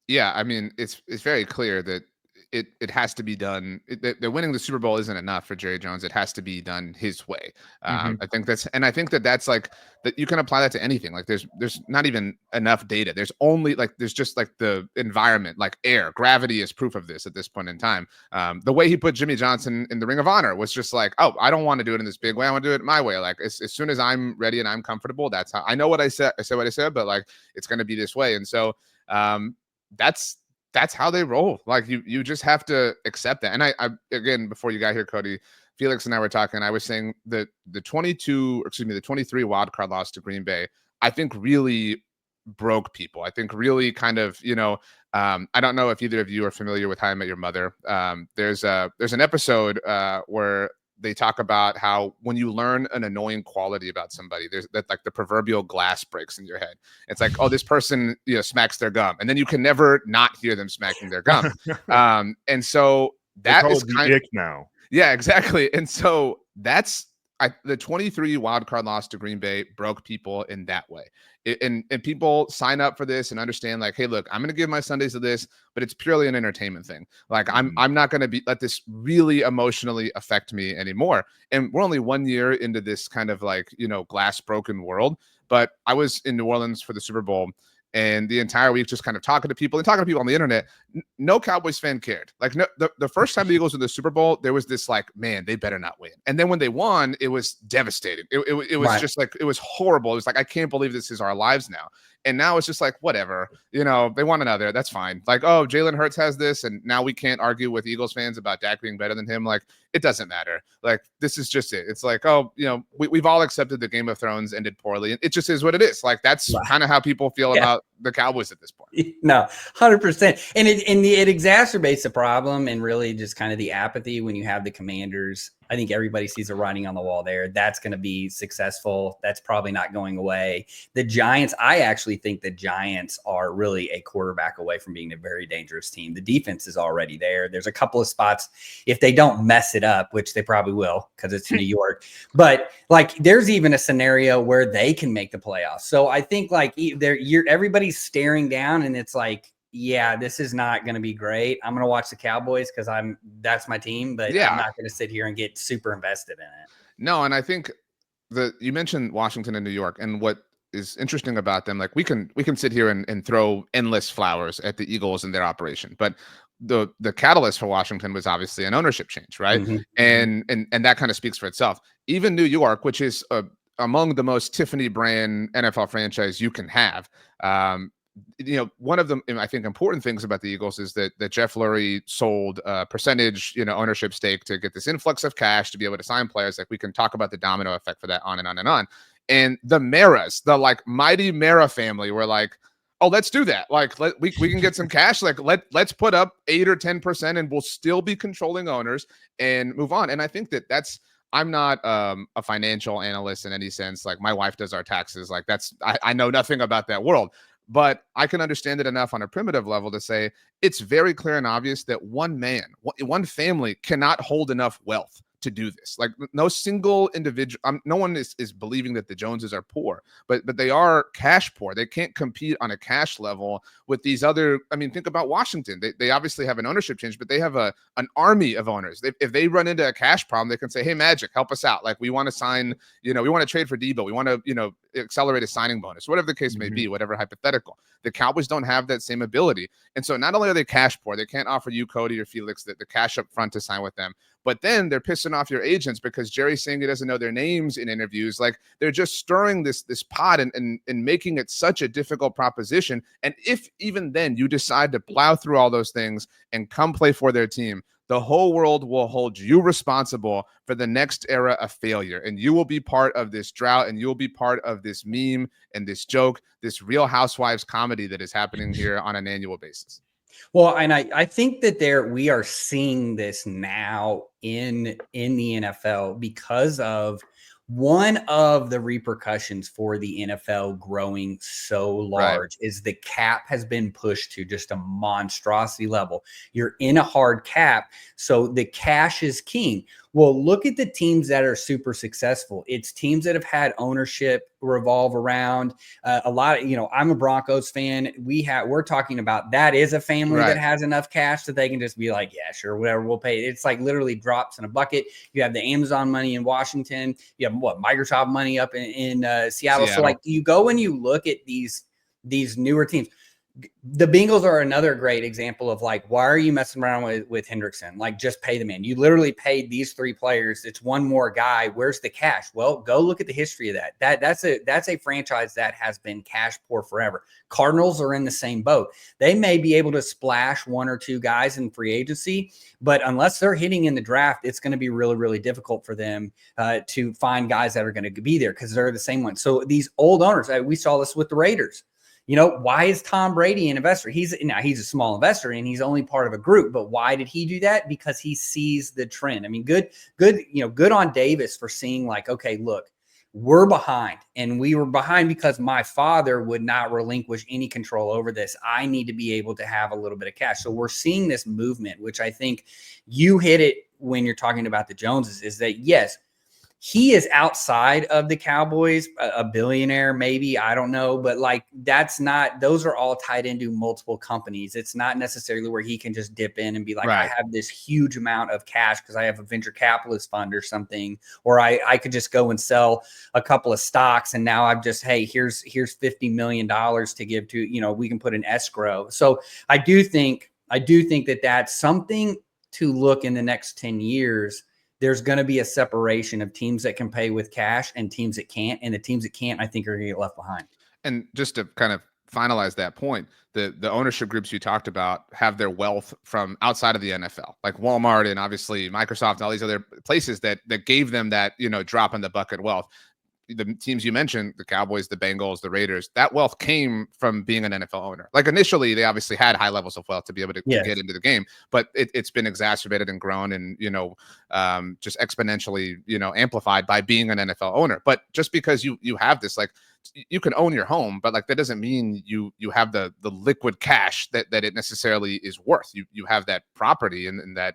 Yeah, I mean, it's very clear that it has to be done. That winning the Super Bowl isn't enough for Jerry Jones. It has to be done his way. I think that's like that. You can apply that to anything. Like there's not even enough data. There's just like the environment, like air, gravity is proof of this at this point in time. The way he put Jimmy Johnson in the Ring of Honor was just like, oh, I don't want to do it in this big way. I want to do it my way. Like as soon as I'm ready and I'm comfortable, that's how I know what I said. I said what I said, but like it's going to be this way. And so that's how they roll. Like you just have to accept that. And I again, before you got here, Cody, Felix and I were talking, I was saying that the 23 wild card loss to Green Bay, I think really broke people. I think really kind of, I don't know if either of you are familiar with How I Met Your Mother. There's an episode where they talk about how when you learn an annoying quality about somebody, there's that like the proverbial glass breaks in your head. It's like, oh, this person, smacks their gum, and then you can never not hear them smacking their gum. And so that is kind of now. Yeah, exactly. And so that's the 23 wild card loss to Green Bay broke people in that way. And people sign up for this and understand like, hey, look, I'm going to give my Sundays to this, but it's purely an entertainment thing. Like I'm not going to let this really emotionally affect me anymore. And we're only 1 year into this kind of like, glass broken world. But I was in New Orleans for the Super Bowl, and the entire week just kind of talking to people on the internet. No Cowboys fan cared. Like the first time the Eagles were the Super Bowl, there was this like, man, they better not win. And then when they won, it was devastating. It was just like, it was horrible. It was like, I can't believe this is our lives now. And now it's just like, whatever, they want another. That's fine. Like, oh, Jalen Hurts has this. And now we can't argue with Eagles fans about Dak being better than him. Like, it doesn't matter. Like, this is just it. It's like, oh, we've all accepted the Game of Thrones ended poorly. And it just is what it is. Like, that's kind of how people feel about the Cowboys at this point. No, 100%. And it exacerbates the problem and really just kind of the apathy when you have the Commanders. I think everybody sees the writing on the wall there. That's going to be successful. That's probably not going away. The Giants, I actually think the Giants are really a quarterback away from being a very dangerous team. The defense is already there. There's a couple of spots, if they don't mess it up, which they probably will because it's New York, but like there's even a scenario where they can make the playoffs. So I think like everybody's staring down and it's like, yeah, this is not going to be great. I'm going to watch the Cowboys because that's my team, but I'm not going to sit here and get super invested in it. No, and I think you mentioned Washington and New York, and what is interesting about them, like we can sit here and throw endless flowers at the Eagles and their operation, but the catalyst for Washington was obviously an ownership change, right? And that kind of speaks for itself. Even New York, which is among the most Tiffany brand NFL franchise you can have. One of the, I think, important things about the Eagles is that Jeff Lurie sold a percentage, ownership stake to get this influx of cash to be able to sign players. Like we can talk about the domino effect for that on and on and on. And the Maras, the like mighty Mara family were like, oh, let's do that. Like we can get some cash. Like let's put up 8 or 10% and we'll still be controlling owners and move on. And I think I'm not a financial analyst in any sense. Like my wife does our taxes. Like I know nothing about that world. But I can understand it enough on a primitive level to say it's very clear and obvious that one family cannot hold enough wealth to do this. Like no single individual, no one is believing that the Joneses are poor, but they are cash poor. They can't compete on a cash level with these other. I mean, think about Washington. They obviously have an ownership change, but they have an army of owners. If they run into a cash problem, they can say, "Hey, Magic, help us out. Like we want to sign, we want to trade for Debo. We want to, accelerate a signing bonus, whatever the case may be, whatever hypothetical." The Cowboys don't have that same ability. And so not only are they cash poor, they can't offer you, Cody or Felix, the cash up front to sign with them, but then they're pissing off your agents because Jerry's saying he doesn't know their names in interviews. Like they're just stirring this pot and making it such a difficult proposition. And if even then you decide to plow through all those things and come play for their team, the whole world will hold you responsible for the next era of failure. And you will be part of this drought, and you'll be part of this meme and this joke, this Real Housewives comedy that is happening here on an annual basis. Well, and I think that we are seeing this now in the NFL because of one of the repercussions for the NFL growing so large is the cap has been pushed to just a monstrosity level. You're in a hard cap, so the cash is king. Well, look at the teams that are super successful. It's teams that have had ownership revolve around a lot of, I'm a Broncos fan. We're talking about that is a family that has enough cash that they can just be like, yeah, sure, whatever, we'll pay. It's like literally drops in a bucket. You have the Amazon money in Washington. You have Microsoft money up in Seattle. So like you go and you look at these newer teams. The Bengals are another great example of like, why are you messing around with Hendrickson? Like, just pay the man. You literally paid these 3 players. It's one more guy. Where's the cash? Well, go look at the history of that. That's a franchise that has been cash poor forever. Cardinals are in the same boat. They may be able to splash 1 or 2 guys in free agency, but unless they're hitting in the draft, it's going to be really, really difficult for them to find guys that are going to be there because they're the same ones. So these old owners, we saw this with the Raiders. Why is Tom Brady an investor? He's a small investor and he's only part of a group, but why did he do that? Because he sees the trend. I mean, good on Davis for seeing like, okay, look, we're behind and we were behind because my father would not relinquish any control over this. I need to be able to have a little bit of cash. So we're seeing this movement, which I think you hit it when you're talking about the Joneses, is that yes, he is outside of the Cowboys, a billionaire, maybe, I don't know, but like those are all tied into multiple companies. It's not necessarily where he can just dip in and be like, I have this huge amount of cash because I have a venture capitalist fund or something, or I could just go and sell a couple of stocks and now I've just, hey, here's $50 million to give to, we can put an escrow. So I do think that that's something to look in the next 10 years. There's going to be a separation of teams that can pay with cash and teams that can't. And the teams that can't, I think, are going to get left behind. And just to kind of finalize that point, the ownership groups you talked about have their wealth from outside of the NFL, like Walmart and obviously Microsoft and all these other places that gave them that, drop in the bucket wealth. The teams you mentioned, the Cowboys, the Bengals, the Raiders, that wealth came from being an NFL owner. Like initially, they obviously had high levels of wealth to be able to get into the game, but it's been exacerbated and grown and, just exponentially, amplified by being an NFL owner. But just because you have this, like, you can own your home, but like that doesn't mean you have the liquid cash that it necessarily is worth. You have that property and that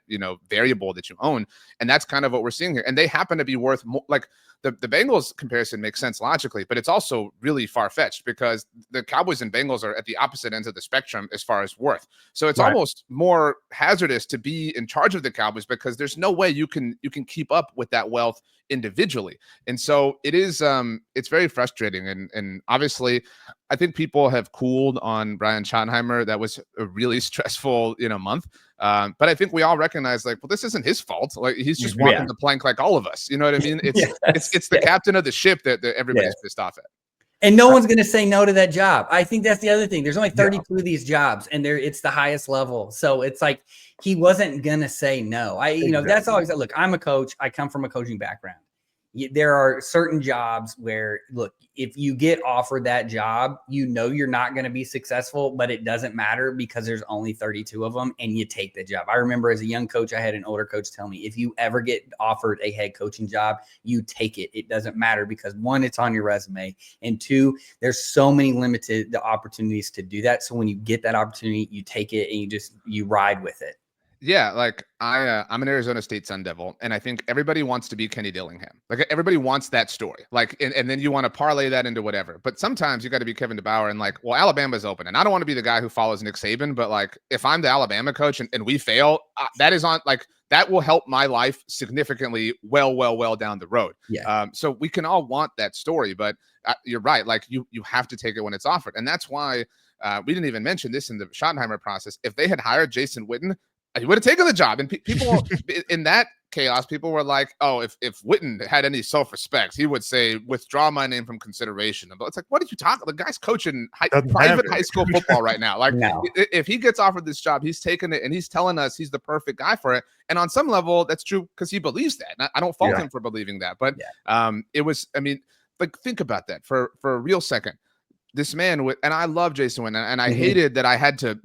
variable that you own, and that's kind of what we're seeing here. And they happen to be worth more. Like the Bengals comparison makes sense logically, but it's also really far fetched because the Cowboys and Bengals are at the opposite ends of the spectrum as far as worth. So it's almost more hazardous to be in charge of the Cowboys because there's no way you can keep up with that wealth individually. And so it is it's very frustrating and obviously I think people have cooled on Brian Schottenheimer. That was a really stressful month, but I think we all recognize like, well, this isn't his fault. Like he's just walking the plank like all of us, you know what I mean? It's the captain of the ship that everybody's pissed off at. And no one's going to say no to that job. I think that's the other thing. There's only 32 of these jobs and it's the highest level. So it's like, he wasn't going to say no. That's always, look, I'm a coach. I come from a coaching background. There are certain jobs where, look, if you get offered that job, you're not going to be successful, but it doesn't matter because there's only 32 of them and you take the job. I remember as a young coach, I had an older coach tell me, if you ever get offered a head coaching job, you take it. It doesn't matter because 1, it's on your resume, and 2, there's so many limited opportunities to do that. So when you get that opportunity, you take it and you ride with it. Yeah, like I'm an Arizona State Sun Devil, and I think everybody wants to be Kenny Dillingham. Like everybody wants that story. Like, and then you want to parlay that into whatever. But sometimes you got to be Kevin DeBauer and like, well, Alabama's open, and I don't want to be the guy who follows Nick Saban. But like, if I'm the Alabama coach and we fail, that is on like that will help my life significantly. Well down the road. Yeah. So we can all want that story, but you're right. Like you have to take it when it's offered, and that's why. We didn't even mention this in the Schottenheimer process. If they had hired Jason Witten, he would have taken the job. And people in that chaos, people were like, oh, if Witten had any self-respect, he would say, withdraw my name from consideration. But it's like, what did you talk? The guy's coaching private high school football right now. Like, No. if he gets offered this job, he's taking it and he's telling us he's the perfect guy for it. And on some level, that's true because he believes that. And I don't fault him for believing that. But it was, I mean, like, think about that for a real second. This man with, and I love Jason Witten, and I hated that I had to,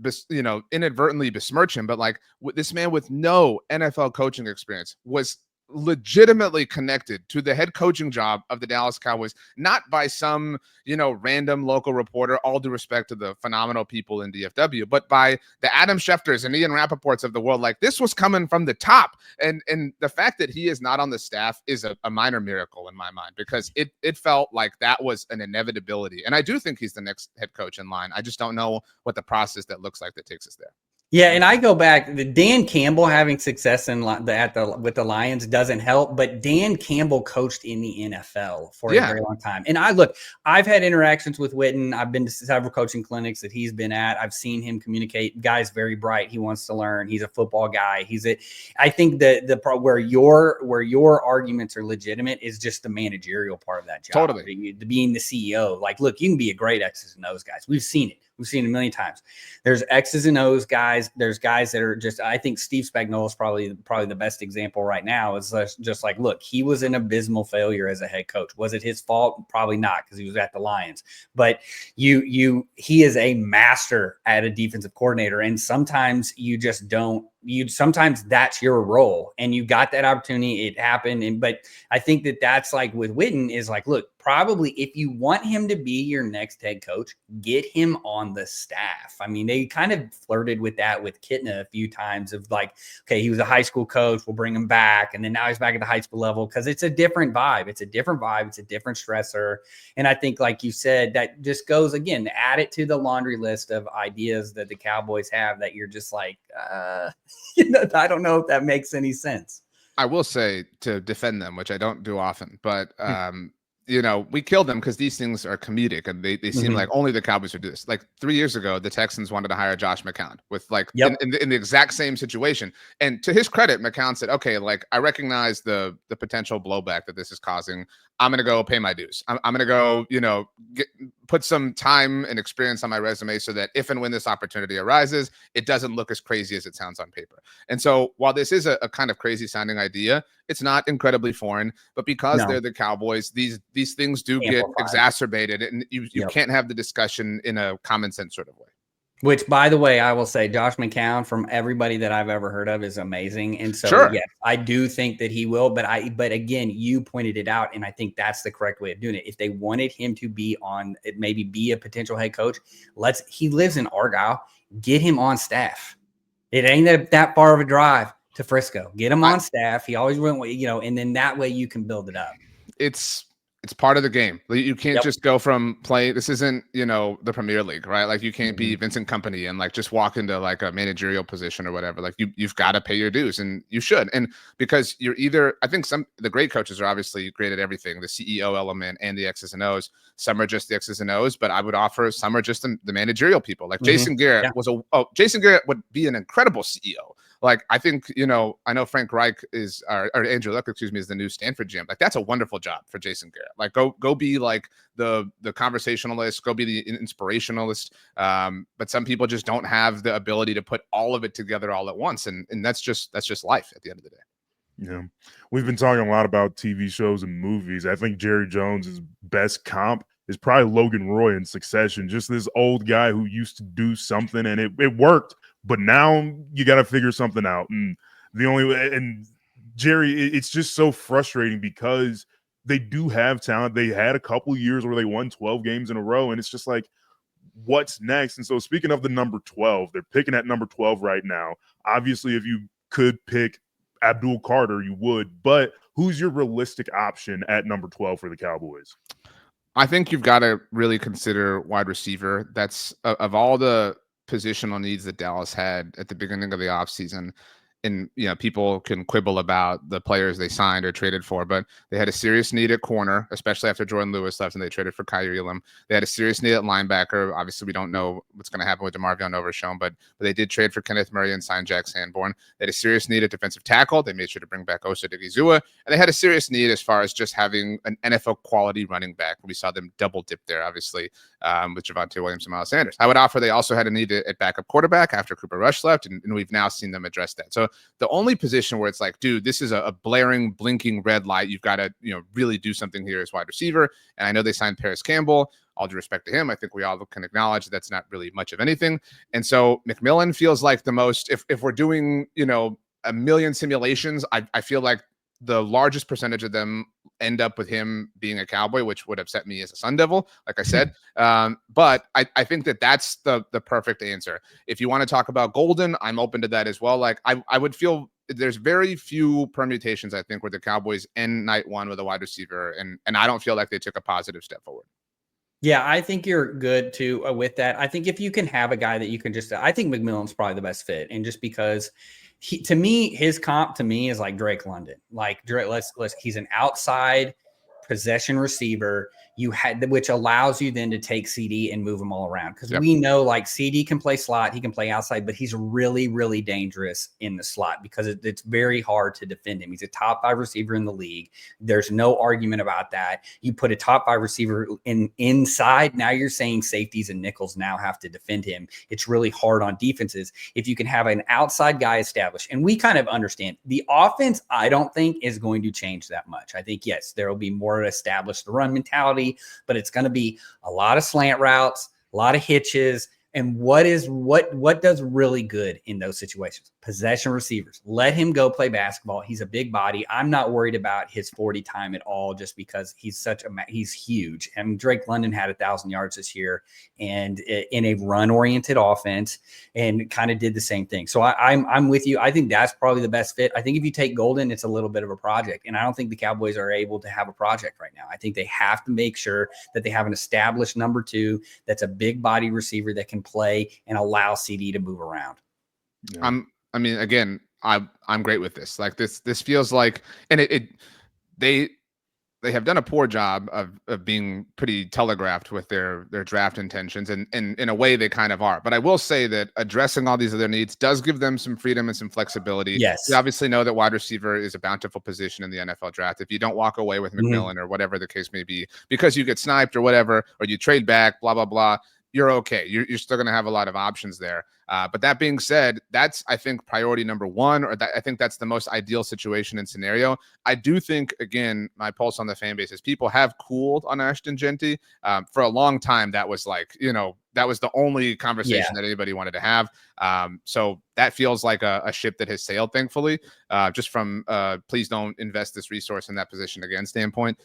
inadvertently besmirch him. But like this man with no NFL coaching experience was legitimately connected to the head coaching job of the Dallas Cowboys, not by some, random local reporter, all due respect to the phenomenal people in DFW, but by the Adam Schefters and Ian Rappaports of the world. Like this was coming from the top. And the fact that he is not on the staff is a minor miracle in my mind, because it felt like that was an inevitability. And I do think he's the next head coach in line. I just don't know what the process that looks like that takes us there. Yeah, and I go back. The Dan Campbell having success with the Lions doesn't help, but Dan Campbell coached in the NFL for a very long time. And I've had interactions with Witten. I've been to several coaching clinics that he's been at. I've seen him communicate. Guy's very bright. He wants to learn. He's a football guy. I think where your arguments are legitimate is just the managerial part of that job. Totally. Being the CEO. Like, look, you can be a great X's and O's guys. We've seen it. We've seen it a million times. There's X's and O's guys. There's guys that are just, I think Steve Spagnuolo is probably the best example right now. Is just like, look, he was an abysmal failure as a head coach. Was it his fault? Probably not, because he was at the Lions. But he is a master at a defensive coordinator. And sometimes you just don't. Sometimes that's your role, and you got that opportunity. It happened. But I think that's like with Witten is like, look, probably if you want him to be your next head coach, get him on the staff. I mean, they kind of flirted with that with Kitna a few times of like, okay, he was a high school coach, we'll bring him back. And then now he's back at the high school level because it's a different vibe. It's a different stressor. And I think, like you said, that just goes, again, add it to the laundry list of ideas that the Cowboys have that you're just like, I don't know if that makes any sense. I will say, to defend them, which I don't do often, but we killed them because these things are comedic, and they seem like only the Cowboys would do this. Like 3 years ago, the Texans wanted to hire Josh McCown with in the exact same situation. And to his credit, McCown said, okay, like I recognize the potential blowback that this is causing. I'm going to go pay my dues. I'm going to go, put some time and experience on my resume so that if and when this opportunity arises, it doesn't look as crazy as it sounds on paper. And so while this is a kind of crazy sounding idea, it's not incredibly foreign, but because they're the Cowboys, these things do get exacerbated, and you can't have the discussion in a common sense sort of way. Which, by the way, I will say Josh McCown, from everybody that I've ever heard of, is amazing. And so, yes, I do think that he will. But again, you pointed it out, and I think that's the correct way of doing it. If they wanted him to be maybe be a potential head coach, he lives in Argyle, get him on staff. It ain't that far of a drive to Frisco. Get him on staff. He always went, and then that way you can build it up. It's part of the game. You can't just go from play. This isn't, the Premier League, right? Like you can't be Vincent Kompany and like just walk into like a managerial position or whatever. Like you've got to pay your dues, and you should. And because I think the great coaches are obviously great at everything, the CEO element and the X's and O's. Some are just the X's and O's, but I would offer some are just the managerial people. Like Jason Garrett Jason Garrett would be an incredible CEO. Like, I think, I know Frank Reich or Andrew Luck, is the new Stanford GM. Like, that's a wonderful job for Jason Garrett. Like, go be like the conversationalist, go be the inspirationalist. But some people just don't have the ability to put all of it together all at once. And that's just life at the end of the day. Yeah. We've been talking a lot about TV shows and movies. I think Jerry Jones's best comp is probably Logan Roy in Succession. Just this old guy who used to do something and it worked. But now you got to figure something out. And Jerry, it's just so frustrating because they do have talent. They had a couple years where they won 12 games in a row. And it's just like, what's next. And so speaking of the number 12, they're picking at number 12 right now. Obviously, if you could pick Abdul Carter, you would, but who's your realistic option at number 12 for the Cowboys? I think you've got to really consider wide receiver. That's of all the positional needs that Dallas had at the beginning of the offseason. And, people can quibble about the players they signed or traded for, but they had a serious need at corner, especially after Jordan Lewis left and they traded for Kyrie Elam. They had a serious need at linebacker. Obviously, we don't know what's going to happen with DeMarvion Overshown, but they did trade for Kenneth Murray and sign Jack Sanborn. They had a serious need at defensive tackle. They made sure to bring back Osa Digizua. And they had a serious need as far as just having an NFL quality running back. We saw them double dip there, obviously, with Javonte Williams and Miles Sanders. I would offer they also had a need at backup quarterback after Cooper Rush left, and we've now seen them address that. So the only position where it's like, dude, this is a blaring, blinking red light. You've got to, really do something here as wide receiver. And I know they signed Paris Campbell. All due respect to him, I think we all can acknowledge that's not really much of anything. And so McMillan feels like the most, if we're doing, a million simulations, I feel like the largest percentage of them end up with him being a Cowboy, which would upset me as a Sun Devil, like I said. But I think that's the perfect answer. If you want to talk about Golden, I'm open to that as well. Like I would feel there's very few permutations, I think, where the Cowboys end night one with a wide receiver. And I don't feel like they took a positive step forward. Yeah, I think you're good too with that. I think if you can have a guy that you can I think McMillan's probably the best fit. And just because his comp to me is like Drake London. Like Drake, he's an outside possession receiver which allows you then to take CD and move them all around. Because we know like CD can play slot, he can play outside, but he's really, really dangerous in the slot because it's very hard to defend him. He's a top 5 receiver in the league. There's no argument about that. You put a top 5 receiver inside, now you're saying safeties and nickels now have to defend him. It's really hard on defenses. If you can have an outside guy established, and we kind of understand the offense, I don't think is going to change that much. I think, yes, there will be more established run mentality, but it's going to be a lot of slant routes, a lot of hitches. And what does really good in those situations? Possession receivers. Let him go play basketball. He's a big body. I'm not worried about his 40 time at all, just because he's huge. I mean, Drake London had 1,000 yards this year and in a run-oriented offense and kind of did the same thing. So I'm with you. I think that's probably the best fit. I think if you take Golden, it's a little bit of a project. And I don't think the Cowboys are able to have a project right now. I think they have to make sure that they have an established number 2 that's a big body receiver that can play and allow CD to move around. Yeah. I'm great with this. Like this feels like, and they have done a poor job of being pretty telegraphed with their draft intentions, and in a way they kind of are. But I will say that addressing all these other needs does give them some freedom and some flexibility. Yes. We obviously know that wide receiver is a bountiful position in the NFL draft. If you don't walk away with McMillan or whatever the case may be, because you get sniped or whatever, or you trade back, blah, blah, blah, you're okay. You're still going to have a lot of options there. But that being said, that's, I think, priority number 1, I think that's the most ideal situation and scenario. I do think, again, my pulse on the fan base is people have cooled on Ashton Genty. For a long time, that was like, that was the only conversation that anybody wanted to have. So that feels like a ship that has sailed, thankfully, just from please don't invest this resource in that position again standpoint.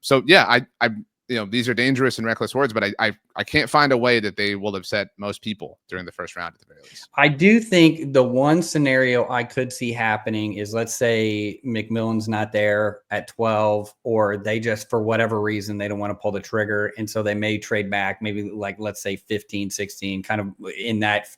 So yeah, I these are dangerous and reckless words, but I can't find a way that they will upset most people during the first round at the very least. I do think the one scenario I could see happening is, let's say McMillan's not there at 12, or they just, for whatever reason, they don't want to pull the trigger. And so they may trade back, maybe like, let's say 15, 16, kind of in that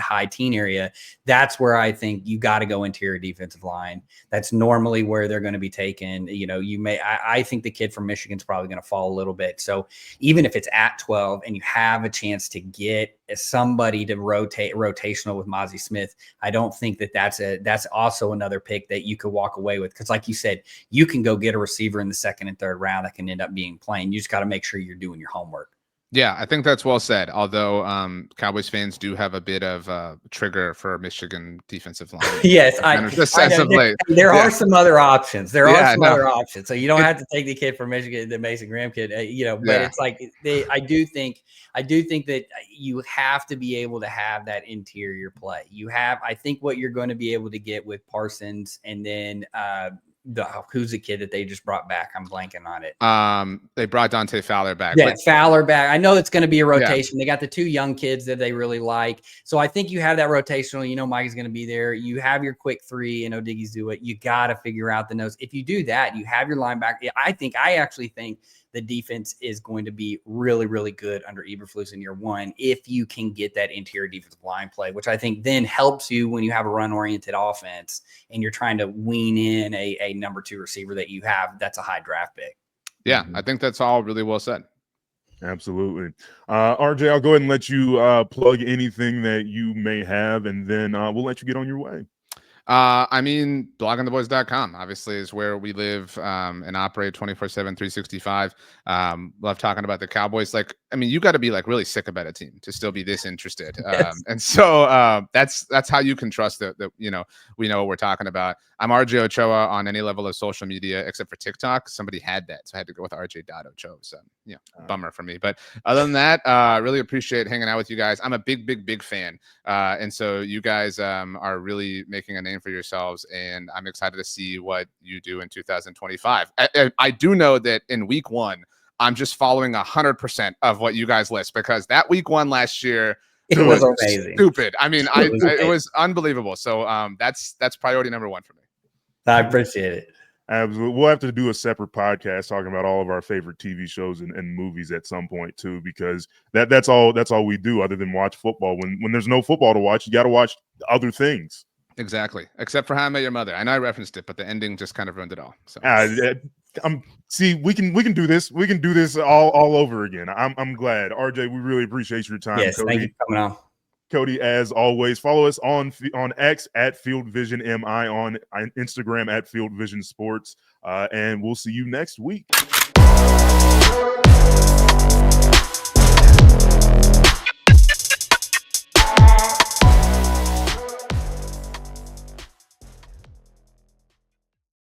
high teen area. That's where I think you got to go interior defensive line. That's normally where they're going to be taken. I think the kid from Michigan's probably going to fall a little bit. So even if it's at 12 and you have a chance to get somebody to rotational with Mozzie Smith, I don't think that's also another pick that you could walk away with. Because like you said, you can go get a receiver in the 2nd and 3rd round that can end up being playing. You just got to make sure you're doing your homework. Yeah, I think that's well said. Although Cowboys fans do have a bit of trigger for Michigan defensive line. Yes, there are some other options. Other options. So you don't have to take the kid from Michigan, the Mason Graham kid. But it's like I do think that you have to be able to have that interior play. I think what you're going to be able to get with Parsons and then who's the kid that they just brought back? I'm blanking on it. They brought Dante Fowler back. Yeah, Fowler back. I know it's going to be a rotation. Yeah. They got the 2 young kids that they really like. So I think you have that rotational. You know, Mike is going to be there. You have your quick 3 and Odighi's do it. You got to figure out the nose. If you do that, you have your linebacker. I actually think the defense is going to be really, really good under Eberflus in year 1 if you can get that interior defensive line play, which I think then helps you when you have a run-oriented offense and you're trying to wean in a number 2 receiver that you have. That's a high draft pick. Yeah, I think that's all really well said. Absolutely. RJ, I'll go ahead and let you plug anything that you may have, and then we'll let you get on your way. bloggingtheboys.com obviously is where we live and operate 24/7, 365. Love talking about the Cowboys. Like, I mean, you got to be like really sick about a team to still be this interested. Yes. And so that's how you can trust that, you know, we know what we're talking about. I'm RJ Ochoa on any level of social media except for TikTok. Somebody had that, so I had to go with RJ.Ochoa. So yeah, bummer for me. But other than that, really appreciate hanging out with you guys. I'm a big fan. And so you guys are really making a name for yourselves, and I'm excited to see what you do in 2025. I do know that in week 1, I'm just following 100% of what you guys list, because that week 1 last year, it was amazing. Stupid. I mean, it was unbelievable. So that's priority number 1 for me. I appreciate it. Absolutely. We'll have to do a separate podcast talking about all of our favorite TV shows and movies at some point too, because that's all we do other than watch football. When there's no football to watch, you got to watch other things. Exactly. Except for How I Met Your Mother. I know I referenced it, but the ending just kind of ruined it all. So see, we can do this. We can do this all over again. I'm glad. RJ, we really appreciate your time. Yes, Cody. thank you for coming on. Cody, as always, follow us on X at fieldvisionmi, on Instagram at fieldvisionsports, and we'll see you next week.